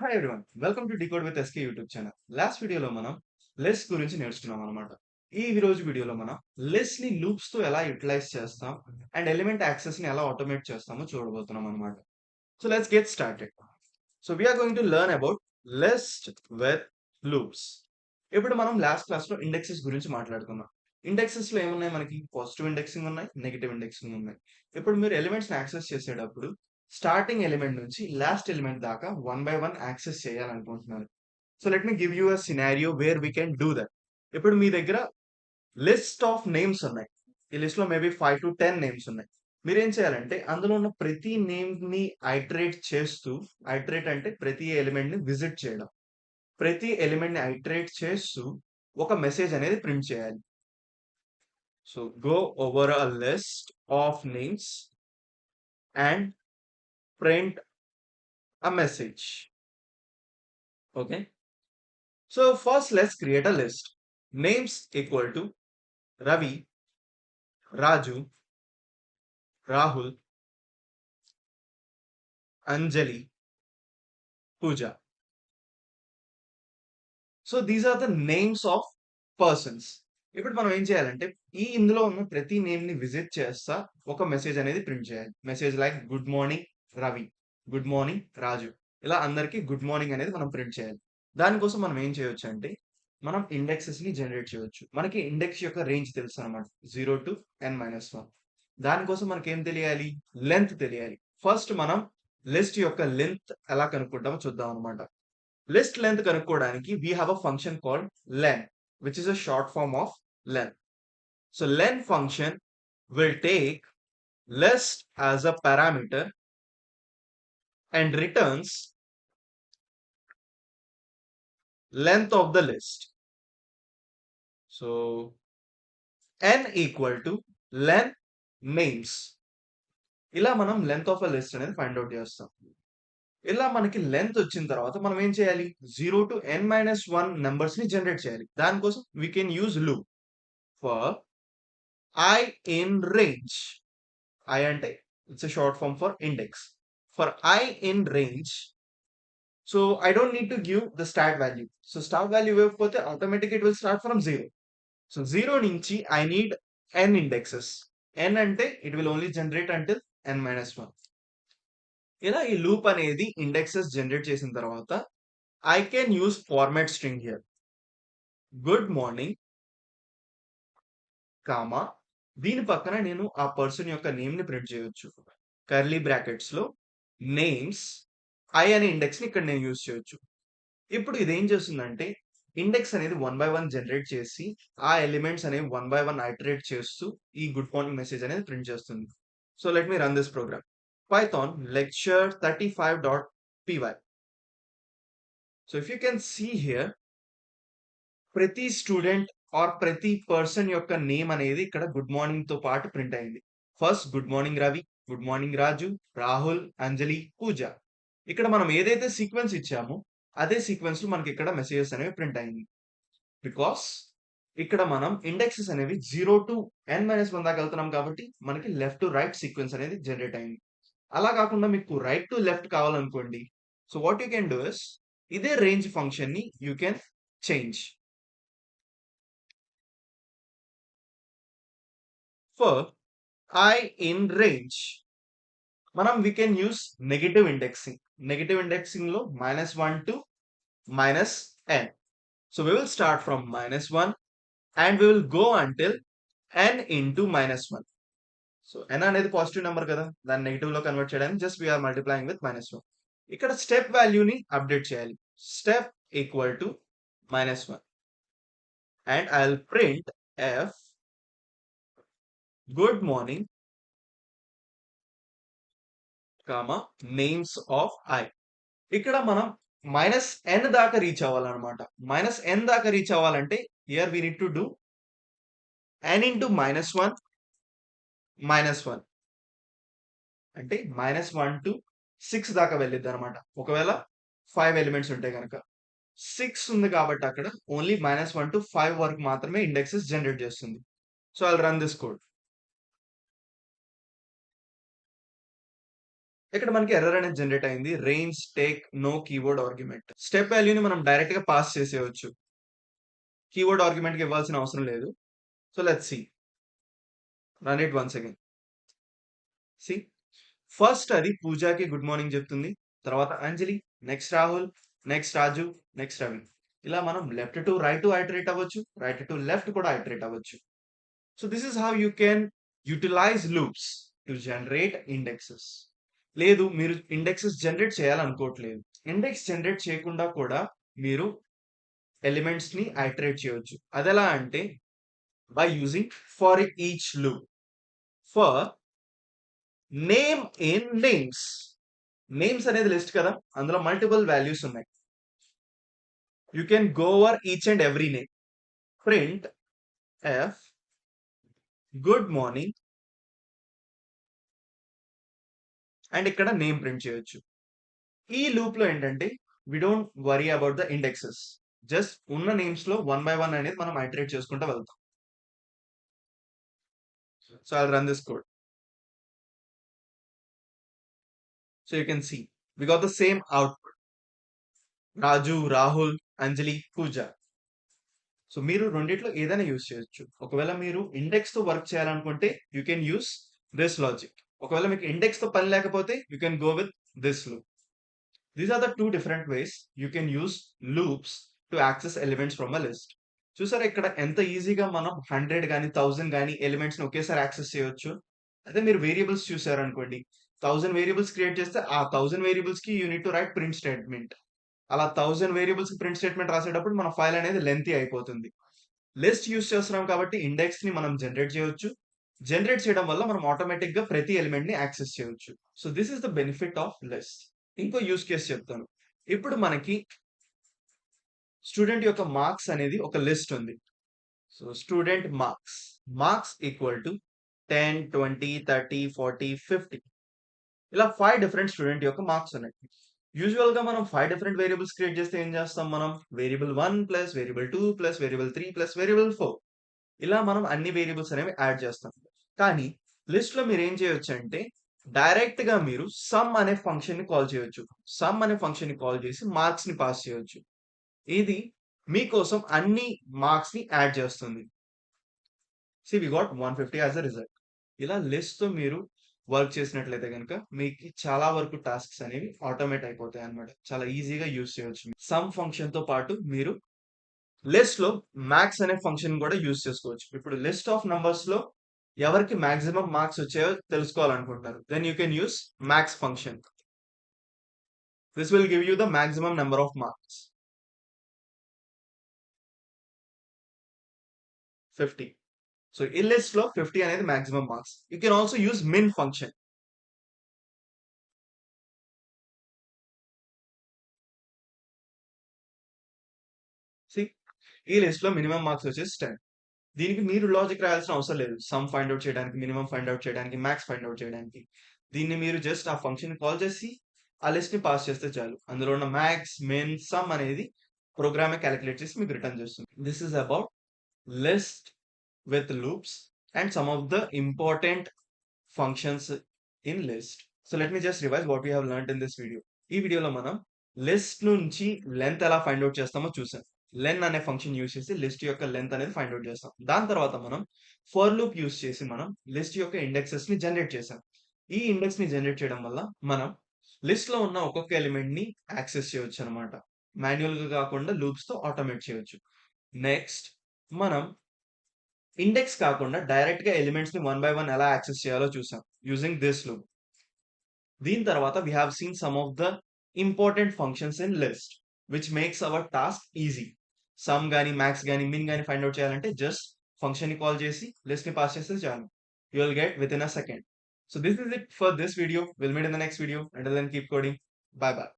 Hi everyone. Welcome to decode with SK YouTube channel. Last వీడియోలో మనం list గురించి నేర్చుకున్నాం అనమాట. ఈ రోజు వీడియోలో మనం లిస్ట్ ని లూప్స్ తో ఎలా యుటిలైజ్ చేస్తాం అండ్ ఎలిమెంట్ యాక్సెస్ ని ఎలా ఆటోమేట్ చేస్తామో చూడబోతున్నాం అనమాట. So let's get started. So we are going to learn about list with loops. ఇప్పుడు మనం లాస్ట్ క్లాస్ లో ఇండెక్సెస్ గురించి మాట్లాడుకున్నాం. ఇండెక్సెస్ లో ఏమున్నాయి మనకి? పాజిటివ్ ఇండెక్సింగ్ ఉన్నాయి, నెగెటివ్ ఇండెక్సింగ్ ఉన్నాయి. ఇప్పుడు మీరు ఎలిమెంట్స్ ని యాక్సెస్ చేసేటప్పుడు స్టార్టింగ్ ఎలిమెంట్ నుంచి లాస్ట్ ఎలిమెంట్ దాకా వన్ బై వన్ యాక్సెస్ చేయాలనుకుంటున్నారు. So let me give you a scenario where we can do that. ఇప్పుడు మీ దగ్గర లిస్ట్ ఆఫ్ నేమ్స్ ఉన్నాయి. ఈ లిస్ట్ లో మేబీ 5 to 10 నేమ్స్ ఉన్నాయి. మీరేం చేయాలంటే అందులో ఉన్న ప్రతి నేమ్ ని ఐటరేట్ చేస్తూ, ఐటరేట్ అంటే ప్రతి ఎలిమెంట్ ని విజిట్ చేయడం. ప్రతి ఎలిమెంట్ ని ఐటరేట్ చేస్తూ ఒక మెసేజ్ అనేది ప్రింట్ చేయాలి. So go over a list of names and print a message. Okay. So first let's create a list. Names equal to Ravi, Raju, Rahul, Anjali, Pooja. So these are the names of persons. ఇప్పుడు మనం ఏం చేయాలంటే ఇందులో ఉన్న ప్రతి name ని visit చేస్తా ఒక మెసేజ్ అనేది ప్రింట్ చేయాలి. Message like good morning Ravi, good morning Raju. ఇలా అందరికి గుడ్ మార్నింగ్ అనేది మనం ప్రింట్ చేయాలి. దానికోసం మనం ఏం చేయొచ్చు అంటే మనం ఇండెక్సెస్ ని జనరేట్ చేయొచ్చు. మనకి ఇండెక్స్ యొక్క రేంజ్ తెలుసు అనమాట. 0 to n-1. దానికోసం మనకి ఏం తెలియాలి? లెంత్ తెలియాలి. ఫస్ట్ మనం లిస్ట్ యొక్క లెంత్ ఎలా కనుక్కుంటామో చూద్దాం అనమాట. లిస్ట్ లెంత్ కనుక్కోవడానికి we have a function called len, which is a short form of len. So len function will take list as a parameter and returns length of the list. So n equal to len names. ఇలా మనం length of a list అనేది find out చేస్తాం. ఇలా మనకి length వచ్చిన తర్వాత మనం ఏం చేయాలి? 0 to n-1 నెంబర్స్ ని జనరేట్ చేయాలి. దానికోసం we can use loop for I in range. I అంటే it's a short form for index. For I in range, so I don't need to give the start value. So start value ఇవ్వకపోతే automatically it will start from 0. So 0 నుంచి I need n indexes. n అంటే it will only generate until n-1. ఇలా ఈ loop అనేది indexes generate చేసిన తర్వాత I can use format string here. Good morning, comma దీని పక్కన నేను ఆ పర్సన్ యొక్క నేమ్ ని ప్రింట్ చేయొచ్చు. కర్లీ బ్రాకెట్స్ లో నేమ్స్ ఐ అనే ఇండెక్స్ ని ఇక్కడ నేను యూజ్ చేయొచ్చు. ఇప్పుడు ఇదేం చేస్తుందంటే ఇండెక్స్ అనేది వన్ బై వన్ జనరేట్ చేసి ఆ ఎలిమెంట్స్ అనేవి వన్ బై వన్ ఐటరేట్ చేస్తూ ఈ గుడ్ మార్నింగ్ మెసేజ్ అనేది ప్రింట్ చేస్తుంది. So let me run this program. Python lecture35.py. So if you can see here, ప్రతి స్టూడెంట్ ఆర్ ప్రతి పర్సన్ యొక్క నేమ్ అనేది ఇక్కడ గుడ్ మార్నింగ్ తో పాటు ప్రింట్ అయింది. First good morning Ravi, good morning Raju, Rahul, Anjali, Pooja. ఇక్కడ మనం ఏదైతే సీక్వెన్స్ ఇచ్చామో అదే సీక్వెన్స్ లో మనకి ఇక్కడ మెసేజెస్ అనేవి ప్రింట్ అయింది. బికాస్ ఇక్కడ మనం ఇండెక్సెస్ అనేవి 0 to n-1 దాకా వెళ్తున్నాం కాబట్టి మనకి లెఫ్ట్ టు రైట్ సీక్వెన్స్ అనేది జనరేట్ అయింది. అలా కాకుండా మీకు రైట్ టు లెఫ్ట్ కావాలనుకోండి, so what you can do is ఇదే రేంజ్ ఫంక్షన్ ని you can change. For I in range, we can use negative indexing. Negative indexing లో -1 to -n. So we will start from -1 and we will go until n into -1. So n అనేది positive number కదా, దాన్ని negative లో convert చేయడానికి just we are multiplying with -1. ఇక్కడ step వాల్యూని update చేయాలి. Step equal to -1 and I'll print f good morning, names of I. ఇక్కడ మనం -n దాకా రీచ్ అవ్వాలన్నమాట. -n దాకా రీచ్ అవ్వాలంటే here we need to do n into -1 -1 అంటే -1 to 6 దాకా వెళ్ళిద్ది అనమాట. ఒకవేళ 5 ఎలిమెంట్స్ ఉంటే గనక 6 ఉంది కాబట్టి అక్కడ ఓన్లీ -1 to 5 వరకు మాత్రమే ఇండెక్సెస్ జనరేట్ చేస్తుంది. So I'll run this code. ఇక్కడ మనకి ఎర్రర్ అనేది జనరేట్ అయింది. Range take no keyword argument. Step వాల్యూని మనం డైరెక్ట్‌గా పాస్ చేసేయొచ్చు. కీవర్డ్ ఆర్గ్యుమెంట్‌కి ఇవ్వాల్సిన అవసరం లేదు. So let's see. Run it once again. See first అది పూజాకి గుడ్ మార్నింగ్ చెప్తుంది. తర్వాత Anjali, next Rahul, next Raju, next Ravi. ఇలా మనం లెఫ్ట్ టు రైట్ ఐటరేట్ అవ్వచ్చు. రైట్ టు లెఫ్ట్ కూడా ఐటరేట్ అవ్వచ్చు. So this is how you can utilize loops to generate indexes. లేదు మీరు ఇండెక్సెస్ జనరేట్ చేయాలనుకోవట్లేదు. ఇండెక్స్ జనరేట్ చేయకుండా కూడా మీరు ఎలిమెంట్స్ ని ఐటరేట్ చేయొచ్చు. అదెలా అంటే by using for each loop. For name in names. Names అనేది లిస్ట్ కదా, అందులో మల్టిపుల్ వాల్యూస్ ఉన్నాయి. You can go over each and every name. Print F good morning and ఇక్కడ నేమ్ ప్రింట్ చేయొచ్చు. ఈ లూప్ లో ఏంటంటే we don't worry about the indexes. Just ఉన్న నేమ్స్ లో వన్ బై వన్ అనేది మనం ఐటరేట్ చేసుకుంటూ వెళ్తాం. So I run this code. So you can see we got the same output. Raju, Rahul, Anjali, puja. So మీరు రెండిట్లో ఏదైనా యూజ్ చేయొచ్చు. ఒకవేళ మీరు ఇండెక్స్ తో వర్క్ చేయాలనుకుంటే you can use this logic. ఒకవేళ మీకు ఇండెక్స్ తో పని లేకపోతే you can go with this loop. These are the two different ways you can use loops to access elements from a list. చూసారా ఇక్కడ ఎంత ఈజీగా మనం 100 గాని 1000 గాని ఎలిమెంట్స్ ని ఒకేసారి యాక్సెస్ చేయొచ్చు. అదే మీరు వేరియబుల్స్ చూసారనుకోండి, 1000 వేరియబుల్స్ క్రియేట్ చేస్తే ఆ 1000 వేరియబుల్స్ కి you need to right print statement. అలా 1000 వేరియబుల్స్ ప్రింట్ స్టేట్మెంట్ రాసేటప్పుడు మన ఫైల్ అనేది లెంతీ అయిపోతుంది. లిస్ట్ యూస్ చేస్తున్నాం కాబట్టి ఇండెక్స్ ని మనం జనరేట్ చేయొచ్చు. జనరేట్ చేయడం వల్ల మనం ఆటోమేటిక్ గా ప్రతి ఎలిమెంట్ ని యాక్సెస్ చేయొచ్చు. So this is the benefit of list. ఇంకో యూస్ కేస్ చెప్తాను. ఇప్పుడు మనకి స్టూడెంట్ యొక్క మార్క్స్ అనేది ఒక లిస్ట్ ఉంది. So student marks equal to 10, 20, 30, 40, 50. ఇలా 5 డిఫరెంట్ స్టూడెంట్ యొక్క మార్క్స్ ఉన్నాయి. యూజువల్ గా మనం 5 డిఫరెంట్ వేరియబుల్స్ క్రియేట్ చేస్తే ఏం చేస్తాం మనం? Variable 1 plus variable 2 plus variable 3 plus variable 4. ఇలా మనం అన్ని వేరియబుల్స్ అనేవి యాడ్ చేస్తాం. కానీ లిస్ట్ లో మీరు ఏం చేయొచ్చు అంటే డైరెక్ట్ గా మీరు సమ్ అనే ఫంక్షన్ ని కాల్ చేయొచ్చు. సమ్ అనే ఫంక్షన్ ని కాల్ చేసి మార్క్స్ ని పాస్ చేయొచ్చు. ఇది మీకోసం అన్ని మార్క్స్ ని యాడ్ చేస్తుంది. See we got 150 as a result. ఇలా లిస్ట్ తో మీరు వర్క్ చేసినట్లయితే గనుక మీకు చాలా వరకు టాస్క్స్ అనేవి ఆటోమేట్ అయిపోతాయి అన్నమాట. చాలా ఈజీగా యూజ్ చేయొచ్చు. సమ్ ఫంక్షన్ తో పాటు మీరు లిస్ట్ లో మ్యాక్స్ అనే ఫంక్షన్ కూడా యూజ్ చేసుకోవచ్చు. ఇప్పుడు లిస్ట్ ఆఫ్ నంబర్స్ లో ఎవరికి మాక్సిమం మార్క్స్ వచ్చాయో తెలుసుకోవాలనుకుంటారు. Then you can use max function. This will give you the maximum number of marks 50. So ఈ లిస్ట్ లో 50 అనేది maximum marks. You can also use min function. See ఈ list లో minimum marks వచ్చేసి 10. దీనికి మీరు లాజిక్ రాయాల్సిన అవసరం లేదు. సమ్ ఫైండ్ అవుట్ చేయడానికి, మినిమం ఫైండ్ అవుట్ చేయడానికి, మ్యాక్స్ ఫైండ్ అవుట్ చేయడానికి. దీన్ని మీరు జస్ట్ ఆ ఫంక్షన్ కాల్ చేసి ఆ లిస్ట్ ని పాస్ చేస్తే చాలు. అందులో ఉన్న మ్యాక్స్, మిన్, సమ్ అనేది ప్రోగ్రామే క్యాలిక్యులేట్ చేసి మీకు రిటర్న్ చేస్తుంది. This is about list with loops and some of the important functions in list. So let me just revise what we have learned in this video. ఈ వీడియోలో మనం లిస్ట్ నుంచి length ఎలా find out చేస్తామో చూసాం. లెన్ అనే function use చేసి list యొక్క లెంత్ అనేది ఫైండ్ అవుట్ చేస్తాం. దాని తర్వాత మనం ఫర్ లూప్ యూజ్ చేసి మనం లిస్ట్ యొక్క ఇండెక్సెస్ ని జనరేట్ చేసాం. ఈ ఇండెక్స్ ని జనరేట్ చేయడం వల్ల మనం లిస్ట్ లో ఉన్న ఒక్కొక్క ఎలిమెంట్ ని యాక్సెస్ చేయొచ్చు అనమాట. మాన్యువల్ గా కాకుండా లూప్స్ తో ఆటోమేట్ చేయొచ్చు. నెక్స్ట్ మనం ఇండెక్స్ కాకుండా డైరెక్ట్ గా ఎలిమెంట్స్ ని వన్ బై వన్ ఎలా యాక్సెస్ చేయాలో చూసాం యూజింగ్ దిస్ లూప్. దీని తర్వాత we have seen some of the important functions in list which makes our task easy. Some గాని, మ్యాక్స్ గాని, మిన్ గాని ఫైండ్ అవుట్ చేయాలంటే జస్ట్ ఫంక్షన్ ని కాల్ చేసి లిస్ట్ ని పాస్ చేస్తే చాలు. You will get within a second. So this is it for this video. We'll meet in the next video. Until then, keep coding. Bye bye.